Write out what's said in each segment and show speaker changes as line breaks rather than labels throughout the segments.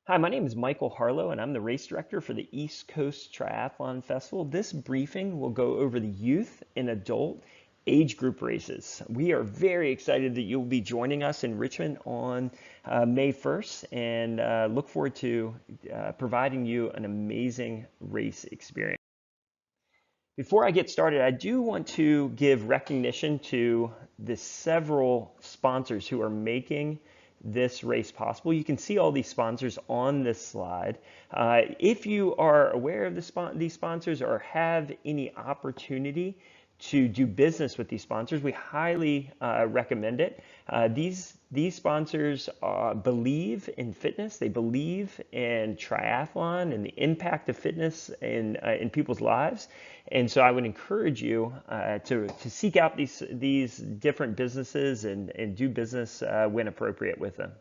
Hi, my name is Michael Harlow, and I'm the race director for the East Coast Triathlon Festival. This briefing will go over the youth and adult age group races. We are very excited that you'll be joining us in Richmond on May 1st and look forward to providing you an amazing race experience. Before I get started, I do want to give recognition to the several sponsors who are making this race possible. You can see all these sponsors on this slide. If you are aware of these sponsors or have any opportunity to do business with these sponsors, we highly recommend it. These sponsors believe in fitness. They believe in triathlon and the impact of fitness in people's lives. And so I would encourage you to seek out these different businesses and do business when appropriate with them.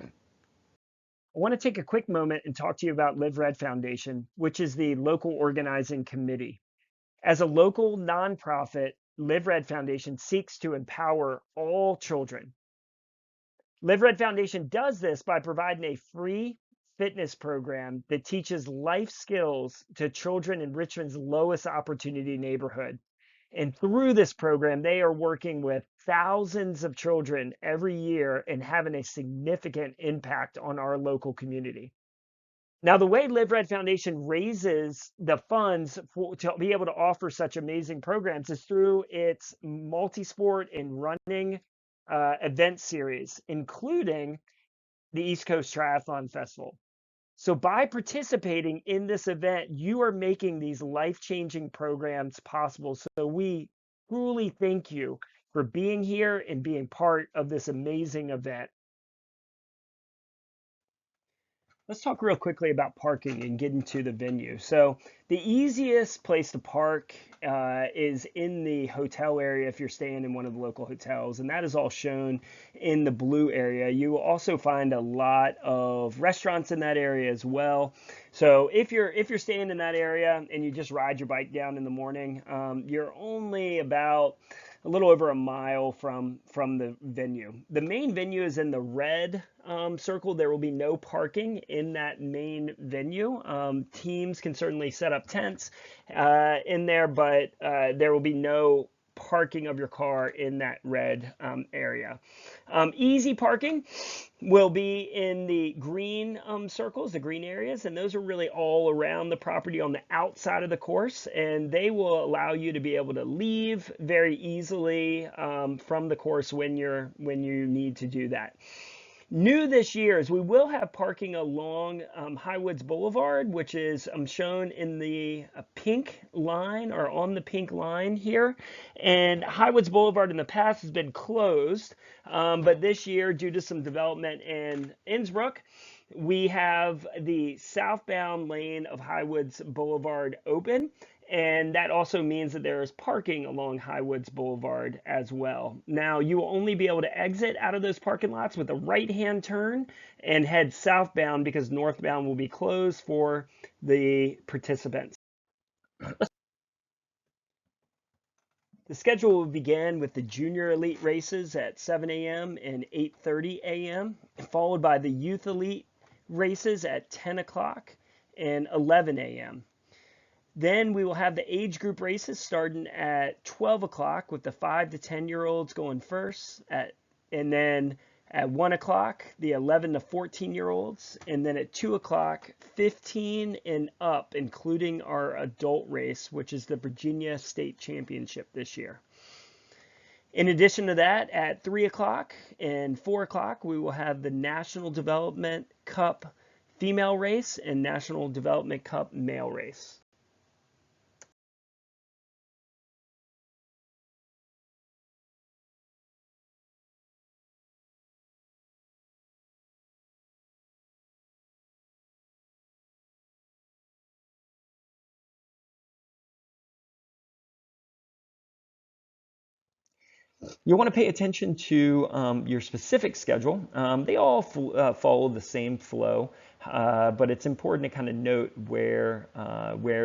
I want to take a quick moment and talk to you about Live Red Foundation, which is the local organizing committee. As a local nonprofit, Live Red Foundation seeks to empower all children. Live Red Foundation does this by providing a free fitness program that teaches life skills to children in Richmond's lowest opportunity neighborhood. And through this program, they are working with thousands of children every year and having a significant impact on our local community. Now, the way Live Red Foundation raises the funds to be able to offer such amazing programs is through its multi-sport and running event series, including the East Coast Triathlon Festival. So by participating in this event, you are making these life-changing programs possible. So we truly thank you for being here and being part of this amazing event. Let's talk real quickly about parking and get into the venue. So the easiest place to park is in the hotel area if you're staying in one of the local hotels, and that is all shown in the blue area. You will also find a lot of restaurants in that area as well. So if you're staying in that area and you just ride your bike down in the morning, you're only about a little over a mile from the venue. The main venue is in the red circle. There will be no parking in that main venue. Teams can certainly set up tents in there, but there will be no parking of your car in that red area. Easy parking will be in the green circles, the green areas, and those are really all around the property on the outside of the course, and they will allow you to be able to leave very easily from the course when you need to do that. New this year is we will have parking along Highwoods Boulevard, which is shown in the pink line or on the pink line here. And Highwoods Boulevard in the past has been closed, but this year, due to some development in Innsbruck, we have the southbound lane of Highwoods Boulevard open, and that also means that there is parking along Highwoods Boulevard as well. Now, you will only be able to exit out of those parking lots with a right-hand turn and head southbound because northbound will be closed for the participants. The schedule will begin with the Junior Elite races at 7 a.m. and 8:30 a.m., followed by the Youth Elite races at 10 o'clock and 11 a.m. Then we will have the age group races starting at 12 o'clock with the 5 to 10-year-olds going first, and then at 1 o'clock, the 11 to 14-year-olds, and then at 2 o'clock, 15 and up, including our adult race, which is the Virginia State Championship this year. In addition to that, at 3 o'clock and 4 o'clock, we will have the National Development Cup female race and National Development Cup male race.
You want to pay attention to your specific schedule. They all follow the same flow, but it's important to kind of note where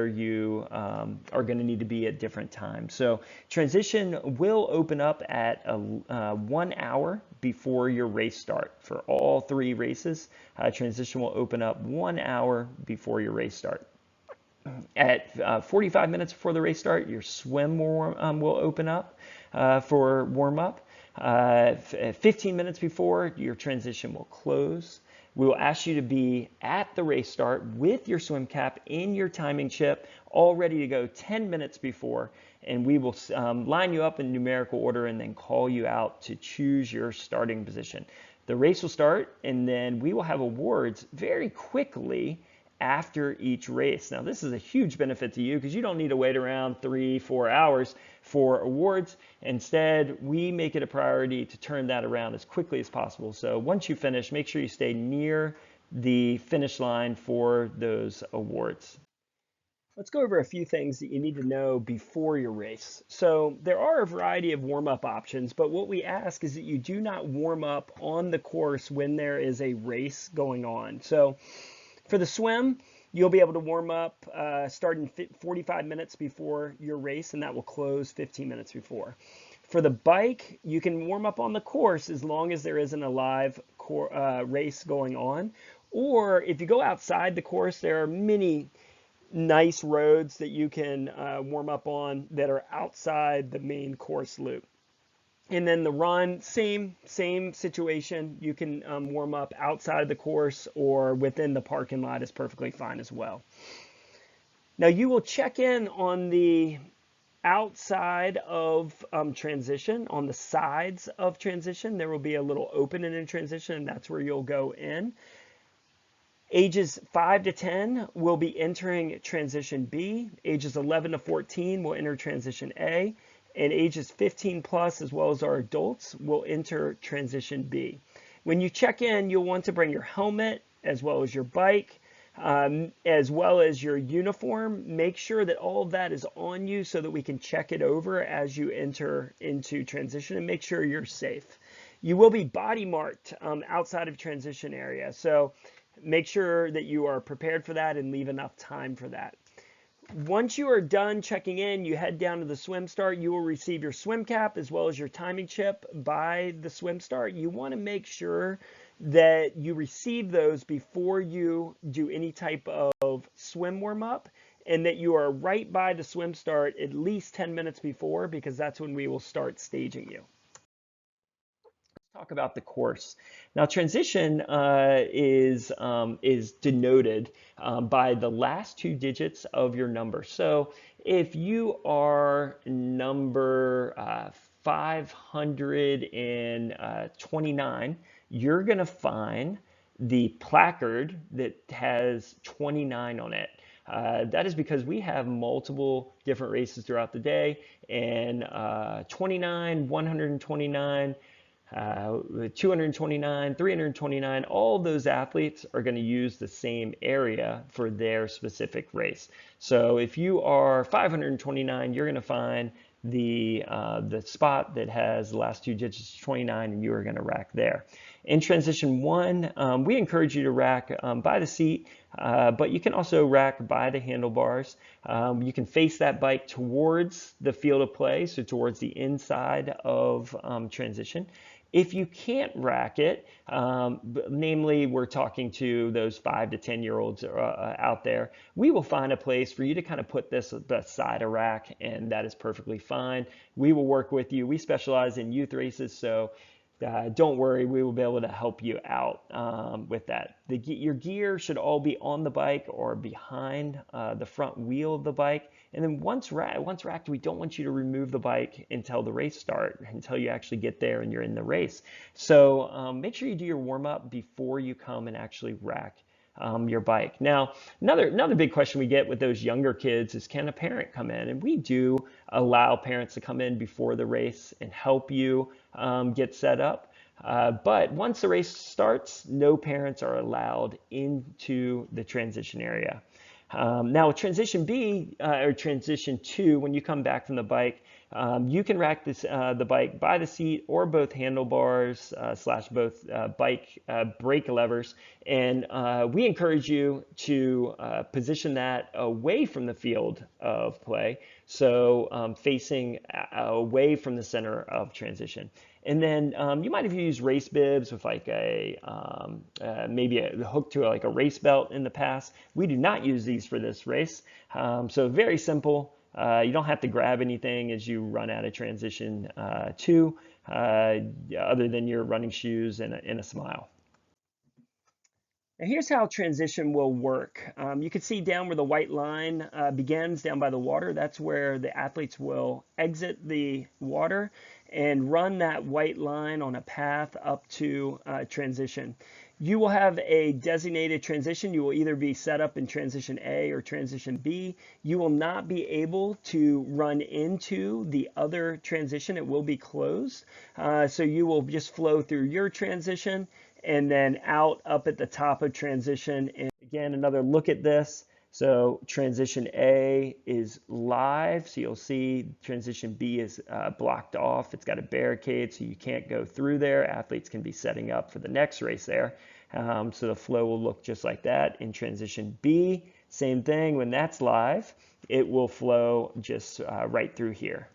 you are going to need to be at different times. So transition will open up at 1 hour before your race start. For all 3 races, transition will open up 1 hour before your race start. At 45 minutes before the race start, your swim will open up for warm-up. 15 minutes before, your transition will close. We will ask you to be at the race start with your swim cap in your timing chip, all ready to go 10 minutes before, and we will line you up in numerical order and then call you out to choose your starting position. The race will start, and then we will have awards very quickly after each race. Now, this is a huge benefit to you because you don't need to wait around 3-4 hours for awards. Instead, we make it a priority to turn that around as quickly as possible. So once you finish, make sure you stay near the finish line for those awards.
Let's go over a few things that you need to know before your race. So there are a variety of warm-up options, but what we ask is that you do not warm up on the course when there is a race going on. So for the swim, you'll be able to warm up starting 45 minutes before your race, and that will close 15 minutes before. For the bike, you can warm up on the course as long as there isn't a live race going on. Or if you go outside the course, there are many nice roads that you can warm up on that are outside the main course loop. And then the run, same situation. You can warm up outside of the course or within the parking lot is perfectly fine as well. Now you will check in on the outside of transition, on the sides of transition. There will be a little opening in transition, and that's where you'll go in. Ages 5 to 10 will be entering transition B. Ages 11 to 14 will enter transition A. And ages 15 plus, as well as our adults, will enter transition B. When you check in, you'll want to bring your helmet, as well as your bike, as well as your uniform. Make sure that all of that is on you so that we can check it over as you enter into transition and make sure you're safe. You will be body marked outside of transition area, so make sure that you are prepared for that and leave enough time for that. Once you are done checking in, you head down to the swim start. You will receive your swim cap as well as your timing chip by the swim start. You want to make sure that you receive those before you do any type of swim warm up, and that you are right by the swim start at least 10 minutes before, because that's when we will start staging you.
Talk about the course. Now, transition is denoted by the last 2 digits of your number. So if you are number 529, you're going to find the placard that has 29 on it. That is because we have multiple different races throughout the day, and 29, 129, 229, 329, all those athletes are going to use the same area for their specific race. So if you are 529, you're going to find the spot that has the last 2 digits 29, and you are going to rack there. In transition 1, we encourage you to rack by the seat, but you can also rack by the handlebars. You can face that bike towards the field of play, so towards the inside of transition. If you can't rack it, namely we're talking to those 5 to 10-year-olds out there, we will find a place for you to kind of put this beside a rack, and that is perfectly fine. We will work with you. We specialize in youth races, so don't worry, we will be able to help you out with that. Your gear should all be on the bike or behind the front wheel of the bike. And then once racked, we don't want you to remove the bike until the race start, until you actually get there and you're in the race. So make sure you do your warm up before you come and actually rack your bike. Now, another big question we get with those younger kids is, can a parent come in? And we do allow parents to come in before the race and help you get set up. But once the race starts, no parents are allowed into the transition area. Now, transition B or transition 2, when you come back from the bike, You can rack the bike by the seat or both handlebars slash both bike brake levers. And we encourage you to position that away from the field of play, so facing away from the center of transition. And then you might have used race bibs with like maybe a hook to like a race belt in the past. We do not use these for this race. So very simple. You don't have to grab anything as you run out of transition two, other than your running shoes and a smile.
And here's how transition will work. You can see down where the white line begins down by the water. That's where the athletes will exit the water and run that white line on a path up to transition. You will have a designated transition. You will either be set up in transition A or transition B. You will not be able to run into the other transition. It will be closed. So you will just flow through your transition and then out up at the top of transition. And again, another look at this. So transition A is live. So you'll see transition B is blocked off. It's got a barricade, so you can't go through there. Athletes can be setting up for the next race there. So the flow will look just like that. In transition B, same thing. When that's live, it will flow just right through here.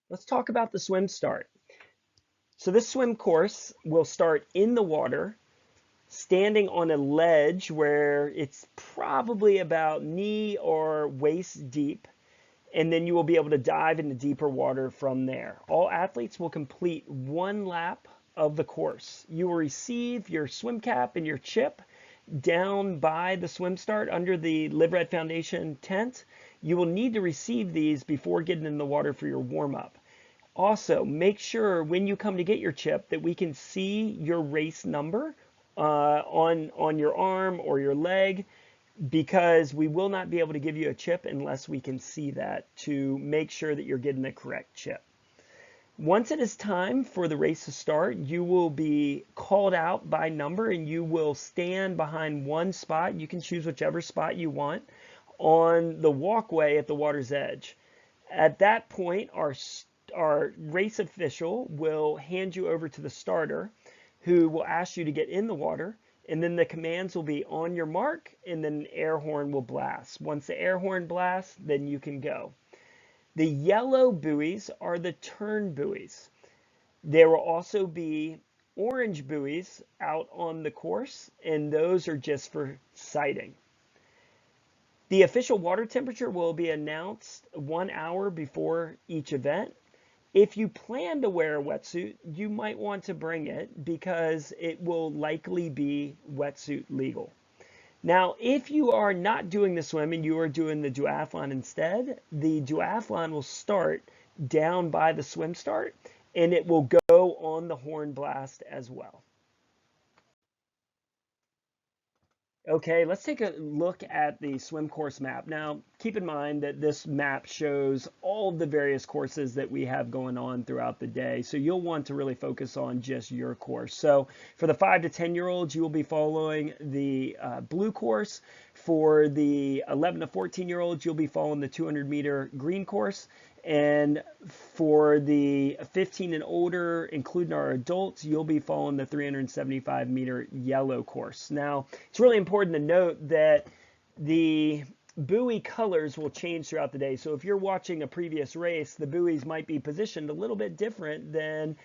Let's talk about the swim start. So this swim course will start in the water, standing on a ledge where it's probably about knee or waist deep, and then you will be able to dive into deeper water from there. All athletes will complete one lap of the course. You will receive your swim cap and your chip down by the swim start under the Live Red Foundation tent. You will need to receive these before getting in the water for your warm-up. Also, make sure when you come to get your chip that we can see your race number on your arm or your leg, because we will not be able to give you a chip unless we can see that, to make sure that you're getting the correct chip. Once it is time for the race to start, you will be called out by number and you will stand behind one spot. You can choose whichever spot you want on the walkway at the water's edge. At that point, our race official will hand you over to the starter, who will ask you to get in the water, and then the commands will be on your mark, and then an air horn will blast. Once the air horn blasts, then you can go. The yellow buoys are the turn buoys. There will also be orange buoys out on the course, and those are just for sighting. The official water temperature will be announced 1 hour before each event. If you plan to wear a wetsuit, you might want to bring it because it will likely be wetsuit legal. Now, if you are not doing the swim and you are doing the duathlon instead, the duathlon will start down by the swim start and it will go on the horn blast as well. Okay, let's take a look at the swim course map. Now, keep in mind that this map shows all of the various courses that we have going on throughout the day. So you'll want to really focus on just your course. So for the 5 to 10-year-olds, you will be following the blue course. For the 11 to 14-year-olds, you'll be following the 200-meter green course. And for the 15 and older, including our adults, you'll be following the 375-meter yellow course. Now, it's really important to note that the buoy colors will change throughout the day. So if you're watching a previous race, the buoys might be positioned a little bit different than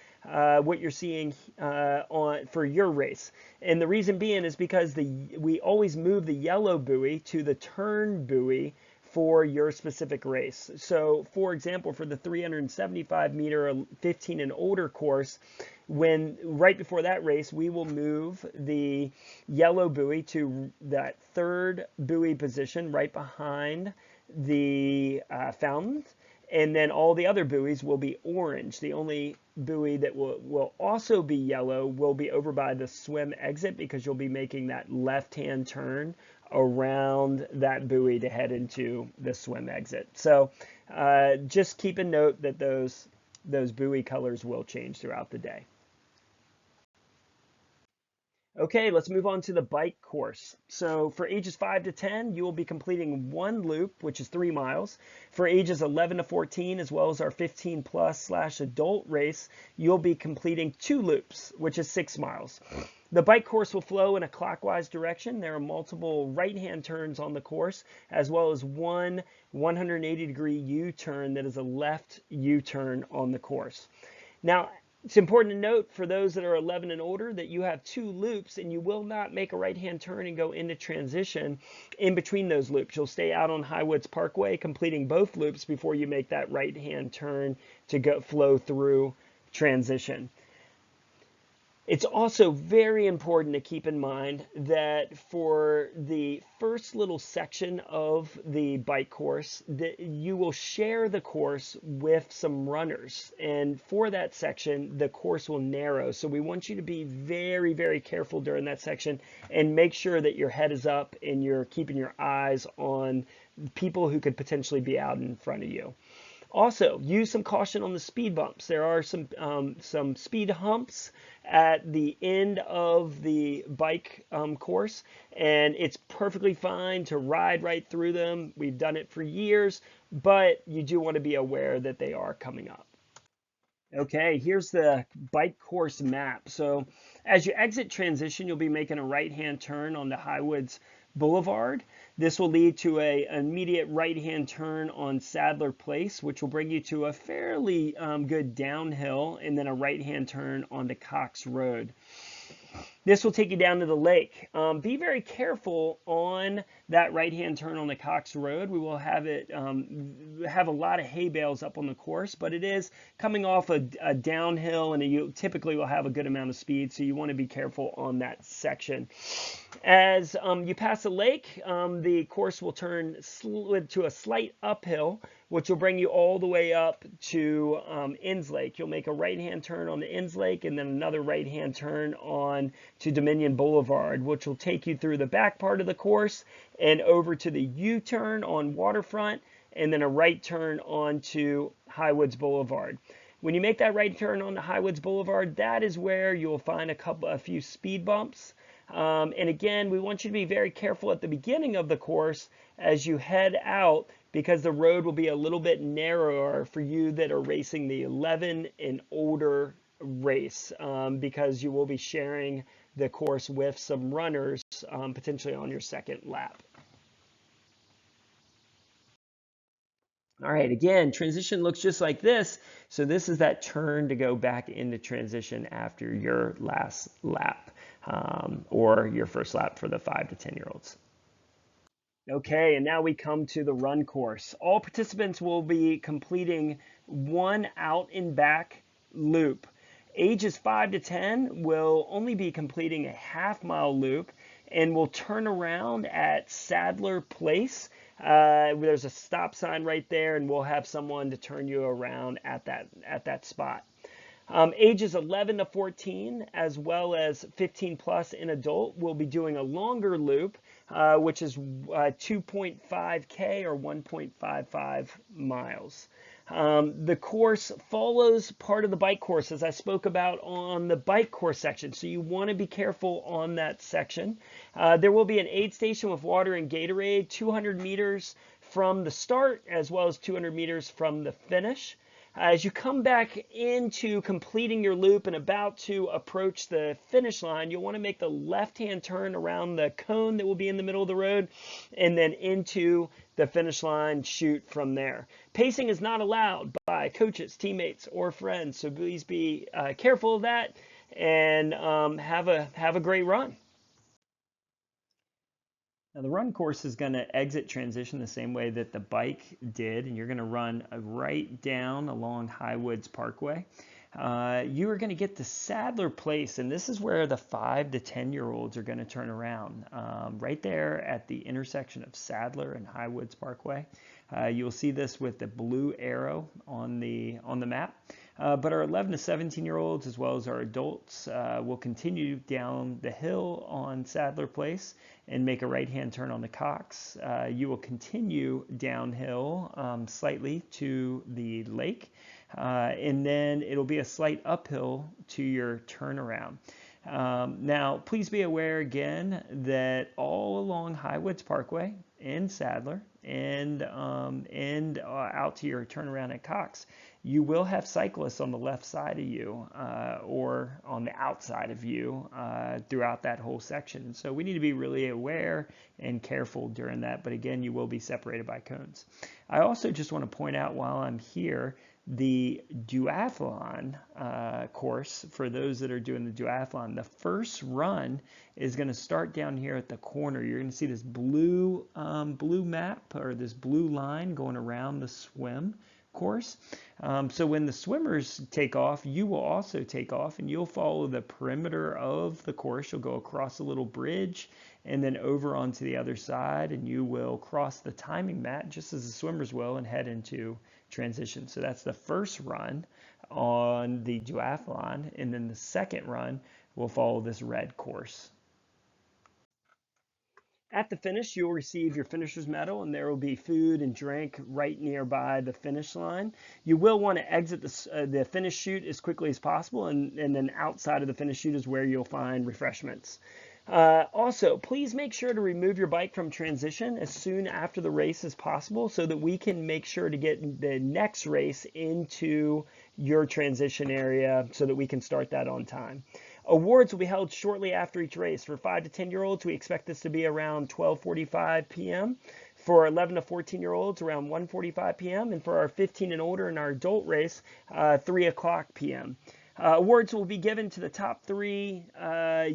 what you're seeing for your race. And the reason being is because we always move the yellow buoy to the turn buoy for your specific race. So for example, for the 375-meter 15 and older course, right before that race, we will move the yellow buoy to that third buoy position right behind the fountain, and then all the other buoys will be orange. The only buoy that will also be yellow will be over by the swim exit, because you'll be making that left-hand turn around that buoy to head into the swim exit. So just keep a note that those buoy colors will change throughout the day. Okay, let's move on to the bike course. So for ages 5 to 10, you will be completing one loop, which is 3 miles. For ages 11 to 14, as well as our 15 plus slash adult race, you'll be completing 2 loops, which is 6 miles. The bike course will flow in a clockwise direction. There are multiple right-hand turns on the course, as well as one 180-degree U-turn that is a left U-turn on the course. Now, it's important to note for those that are 11 and older that you have 2 loops and you will not make a right-hand turn and go into transition in between those loops. You'll stay out on Highwoods Parkway completing both loops before you make that right-hand turn to go flow through transition. It's also very important to keep in mind that for the first little section of the bike course, that you will share the course with some runners. And for that section, the course will narrow. So we want you to be very, very careful during that section and make sure that your head is up and you're keeping your eyes on people who could potentially be out in front of you. Also, use some caution on the speed bumps. There are some speed humps at the end of the bike course, and it's perfectly fine to ride right through them. We've done it for years, but you do want to be aware that they are coming up. Okay, here's the bike course map. So as you exit transition, you'll be making a right-hand turn onto Highwoods Boulevard. This will lead to an immediate right-hand turn on Sadler Place, which will bring you to a fairly good downhill, and then a right-hand turn onto Cox Road. This will take you down to the lake. Be very careful on that right-hand turn on the Cox Road. We will have it have a lot of hay bales up on the course, but it is coming off a downhill, and you typically will have a good amount of speed, so you want to be careful on that section. As you pass the lake, the course will turn to a slight uphill, which will bring you all the way up to Inns Lake. You'll make a right-hand turn on the Inns Lake and then another right-hand turn on to Dominion Boulevard, which will take you through the back part of the course and over to the U-turn on Waterfront, and then a right turn onto Highwoods Boulevard. When you make that right turn on the Highwoods Boulevard, that is where you'll find a few speed bumps. And again, we want you to be very careful at the beginning of the course as you head out, because the road will be a little bit narrower for you that are racing the 11 and older race, because you will be sharing the course with some runners, potentially on your second lap. All right, again, transition looks just like this. So this is that turn to go back into transition after your last lap, or your first lap for the 5 to 10-year-olds. Okay, and now we come to the run course. All participants will be completing one out and back loop. Ages 5 to 10 will only be completing a half-mile loop and will turn around at Sadler Place. There's a stop sign right there, and we'll have someone to turn you around at that spot. Ages 11 to 14, as well as 15 plus in adult, will be doing a longer loop, which is 2.5K or 1.55 miles. The course follows part of the bike course, as I spoke about on the bike course section, so you want to be careful on that section. There will be an aid station with water and Gatorade 200 meters from the start, as well as 200 meters from the finish. As you come back into completing your loop and about to approach the finish line, you'll want to make the left-hand turn around the cone that will be in the middle of the road, and then into the finish line, shoot from there. Pacing is not allowed by coaches, teammates, or friends, so please be careful of that, and have a great run. Now the run course is going to exit transition the same way that the bike did, and you're going to run right down along Highwoods Parkway. You are going to get to Sadler Place, and this is where the 5 to 10-year-olds are going to turn around, right there at the intersection of Sadler and Highwoods Parkway. You'll see this with the blue arrow on the map. But our 11 to 17-year-olds, as well as our adults, will continue down the hill on Sadler Place and make a right-hand turn on the Cox. You will continue downhill slightly to the lake, and then it'll be a slight uphill to your turnaround.
Now, please be aware again that all along Highwoods Parkway and Sadler and out to your turnaround at Cox, you will have cyclists on the left side of you or on the outside of you throughout that whole section. So we need to be really aware and careful during that. But again, you will be separated by cones. I also just want to point out while I'm here, the duathlon course, for those that are doing the duathlon, the first run is going to start down here at the corner. You're going to see this blue map or this blue line going around the swim course. So when the swimmers take off, you will also take off and you'll follow the perimeter of the course. You'll go across a little bridge and then over onto the other side, and you will cross the timing mat just as the swimmers will and head into transition. So that's the first run on the duathlon, and then the second run will follow this red course.
At the finish, you'll receive your finisher's medal, and there will be food and drink right nearby the finish line. You will want to exit the finish chute as quickly as possible, and then outside of the finish chute is where you'll find refreshments. Also, please make sure to remove your bike from transition as soon after the race as possible so that we can make sure to get the next race into your transition area so that we can start that on time. Awards will be held shortly after each race. For 5 to 10-year-olds, we expect this to be around 12:45 p.m. For 11 to 14-year-olds, around 1:45 p.m. And for our 15 and older in our adult race, 3 o'clock p.m. Awards will be given to the top 3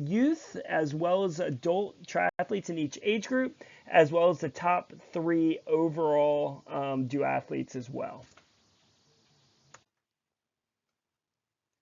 youth as well as adult triathletes in each age group, as well as the top 3 overall duathletes as well.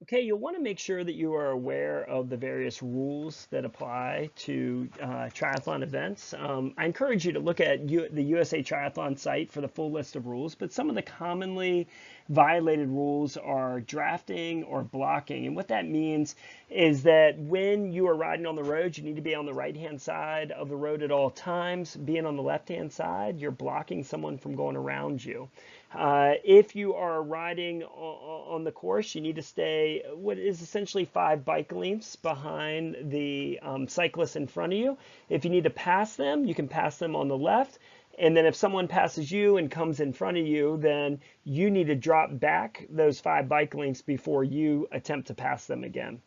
Okay, you'll want to make sure that you are aware of the various rules that apply to triathlon events. I encourage you to look at the USA Triathlon site for the full list of rules, but some of the commonly violated rules are drafting or blocking. And what that means is that when you are riding on the road, you need to be on the right-hand side of the road at all times. Being on the left-hand side, you're blocking someone from going around you. If you are riding on the course, you need to stay what is essentially 5 bike lengths behind the cyclist in front of you. If you need to pass them, you can pass them on the left. And then if someone passes you and comes in front of you, then you need to drop back those 5 bike lengths before you attempt to pass them again.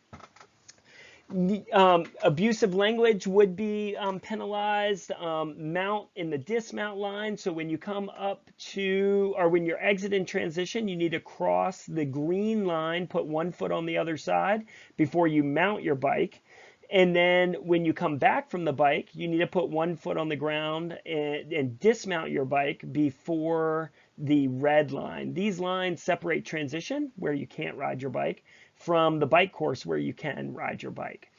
Abusive language would be penalized. Mount in the dismount line. So when you come up to, or when you're exiting transition, you need to cross the green line, put 1 foot on the other side before you mount your bike. And then when you come back from the bike, you need to put 1 foot on the ground and dismount your bike before the red line. These lines separate transition, where you can't ride your bike, from the bike course where you can ride your bike.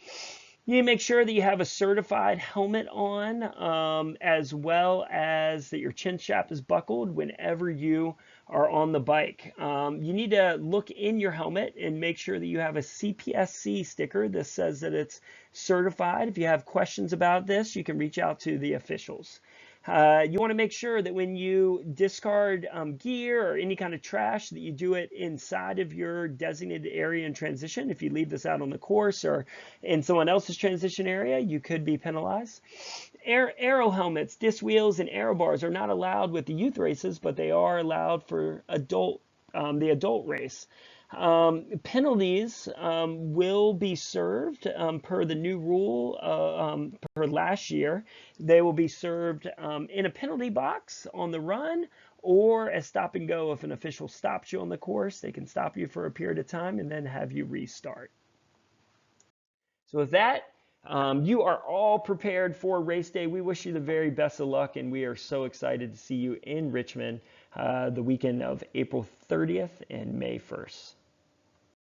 You need to make sure that you have a certified helmet on, as well as that your chin strap is buckled whenever you are on the bike. You need to look in your helmet and make sure that you have a CPSC sticker that says that it's certified. If you have questions about this, you can reach out to the officials. You want to make sure that when you discard gear or any kind of trash, that you do it inside of your designated area in transition. If you leave this out on the course or in someone else's transition area, you could be penalized. Aero helmets, disc wheels, and aero bars are not allowed with the youth races, but they are allowed for the adult race. Penalties will be served per the new rule per last year. They will be served in a penalty box on the run or as stop and go. If an official stops you on the course, they can stop you for a period of time and then have you restart. So with that, you are all prepared for race day. We wish you the very best of luck, and we are so excited to see you in Richmond the weekend of April 30th and May 1st.